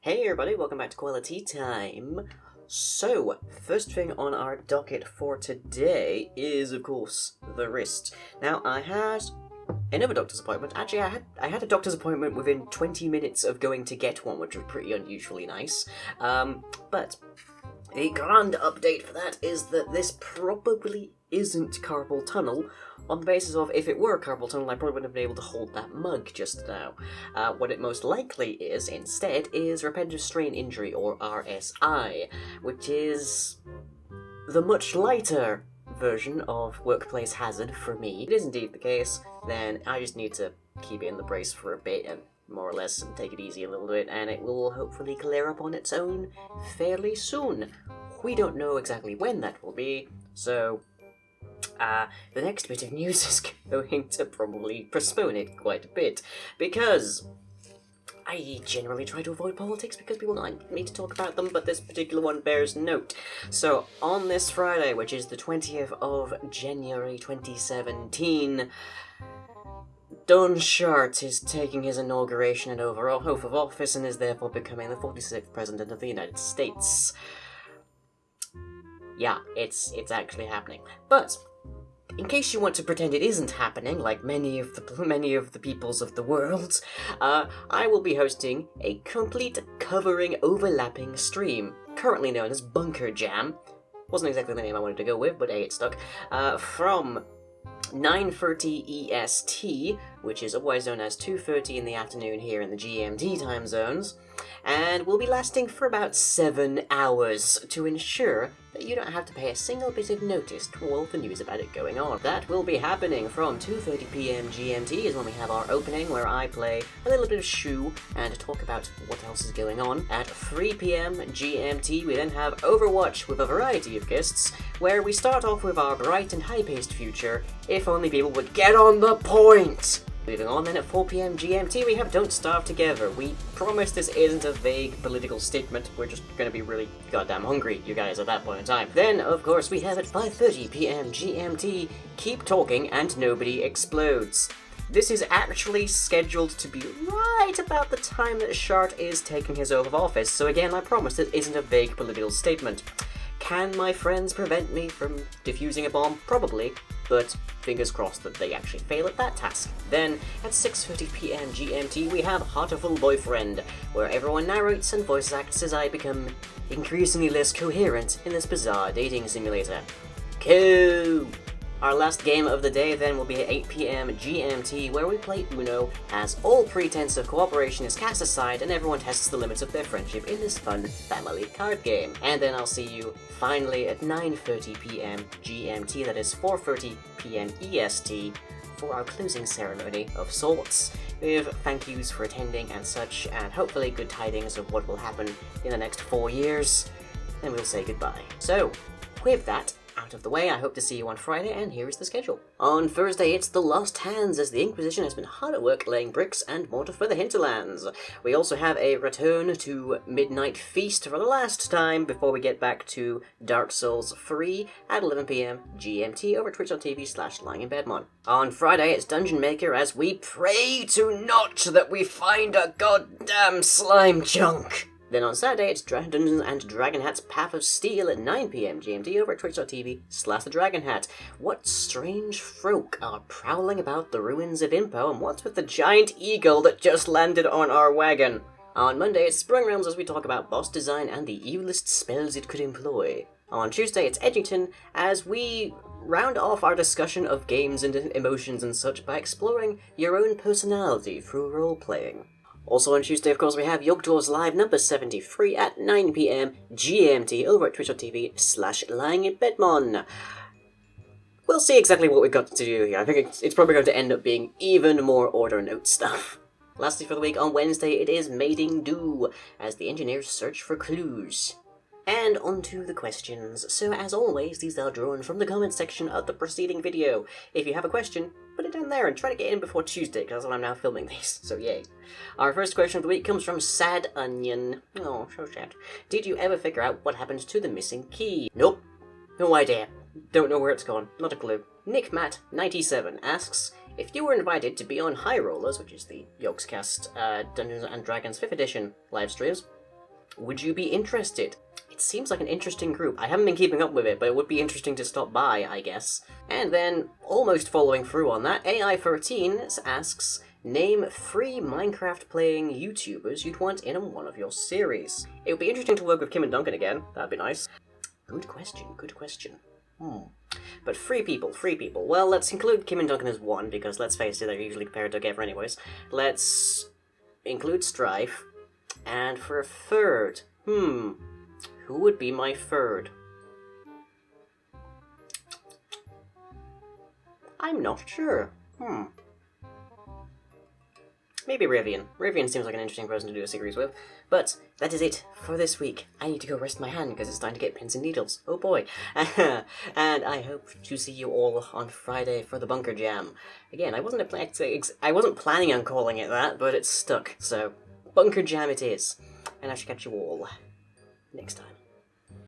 Hey everybody, welcome back to Quali-Tea time. So, first thing on our docket for today is, of course, the wrist. Now, I had another doctor's appointment. Actually, I had a doctor's appointment within 20 minutes of going to get one, which was pretty unusually nice. But the grand update for that is that this probably isn't carpal tunnel, on the basis of if it were carpal tunnel, I probably wouldn't have been able to hold that mug just now. What it most likely is, instead, is repetitive strain injury, or RSI, which is the much lighter version of workplace hazard for me. If it is indeed the case, then I just need to keep it in the brace for a bit, and more or less, and take it easy a little bit, and it will hopefully clear up on its own fairly soon. We don't know exactly when that will be, so the next bit of news is going to probably postpone it quite a bit, because I generally try to avoid politics because people don't like me to talk about them, but this particular one bears note. So, on this Friday, which is the 20th of January 2017, Don Shart is taking his inauguration and overall oath of office and is therefore becoming the 46th President of the United States. Yeah, it's actually happening. But in case you want to pretend it isn't happening, like many of the peoples of the world, I will be hosting a complete covering overlapping stream, currently known as Bunker Jam. Wasn't exactly the name I wanted to go with, but hey, it stuck. From 9:30 EST, which is otherwise known as 2:30 in the afternoon here in the GMT time zones, and will be lasting for about 7 hours to ensure that you don't have to pay a single bit of notice to all the news about it going on. That will be happening from 2:30 PM GMT is when we have our opening, where I play a little bit of Shoe and talk about what else is going on. At 3 PM GMT we then have Overwatch with a variety of guests, where we start off with our bright and high-paced future, if only people would get on the point! Moving on then, at 4 PM GMT we have Don't Starve Together. We promise this isn't a vague political statement, we're just gonna be really goddamn hungry, you guys, at that point in time. Then, of course, we have at 5:30 PM GMT, Keep Talking and Nobody Explodes. This is actually scheduled to be right about the time that Shart is taking his oath of office, so again, I promise this isn't a vague political statement. Can my friends prevent me from defusing a bomb? Probably, but fingers crossed that they actually fail at that task. Then, at 6:30 PM GMT, we have Heartful Boyfriend, where everyone narrates and voice acts as I become increasingly less coherent in this bizarre dating simulator. Cool! Our last game of the day then will be at 8 PM GMT, where we play Uno, as all pretense of cooperation is cast aside and everyone tests the limits of their friendship in this fun family card game. And then I'll see you finally at 9:30 PM GMT, that is 4:30 PM EST, for our closing ceremony of sorts, with thank yous for attending and such, and hopefully good tidings of what will happen in the next 4 years, and we'll say goodbye. So, with that out of the way, I hope to see you on Friday, and here is the schedule. On Thursday, it's the Lost Hands, as the Inquisition has been hard at work laying bricks and mortar for the hinterlands. We also have a return to Midnight Feast for the last time before we get back to Dark Souls 3 at 11 PM GMT over twitch.tv/lyinginbedmon. On Friday, it's Dungeon Maker, as we pray to not that we find a goddamn slime chunk. Then on Saturday, it's Dungeons and Dragonhats Path of Steel at 9 PM GMT over at twitch.tv/thedragonhat. What strange folk are prowling about the ruins of Impo, and what's with the giant eagle that just landed on our wagon? On Monday, it's Springrealms, as we talk about boss design and the evilest spells it could employ. On Tuesday, it's Edgington, as we round off our discussion of games and emotions and such by exploring your own personality through role-playing. Also on Tuesday, of course, we have Yog Dwarves Live number 73 at 9 PM GMT over at twitch.tv/lyinginbedmon. We'll see exactly what we've got to do here. I think it's probably going to end up being even more order note stuff. Lastly for the week, on Wednesday, it is Mating Do, as the engineers search for clues. And onto the questions. So as always, these are drawn from the comment section of the preceding video. If you have a question, put it down there and try to get in before Tuesday, because that's when I'm now filming these, so yay. Our first question of the week comes from Sad Onion. Oh, so sad. Did you ever figure out what happened to the missing key? Nope. No idea. Don't know where it's gone. Not a clue. NickMatt97 asks, if you were invited to be on High Rollers, which is the Yogscast Dungeons & Dragons 5th edition live streams, Would you be interested? It seems like an interesting group. I haven't been keeping up with it, but it would be interesting to stop by, I guess. And then, almost following through on that, AI13 asks, name 3 Minecraft-playing YouTubers you'd want in one of your series. It would be interesting to work with Kim and Duncan again. That'd be nice. Good question, good question. But 3 people. Well, let's include Kim and Duncan as 1, because let's face it, they're usually paired together anyways. Let's include Strife. And for a 3rd, who would be my 3rd? I'm not sure. Maybe Rivian. Rivian seems like an interesting person to do a series with. But that is it for this week. I need to go rest my hand because it's time to get pins and needles. Oh boy. And I hope to see you all on Friday for the Bunker Jam. Again, I wasn't planning on calling it that, but it's stuck. So, Bunker Jam it is. And I shall catch you all next time.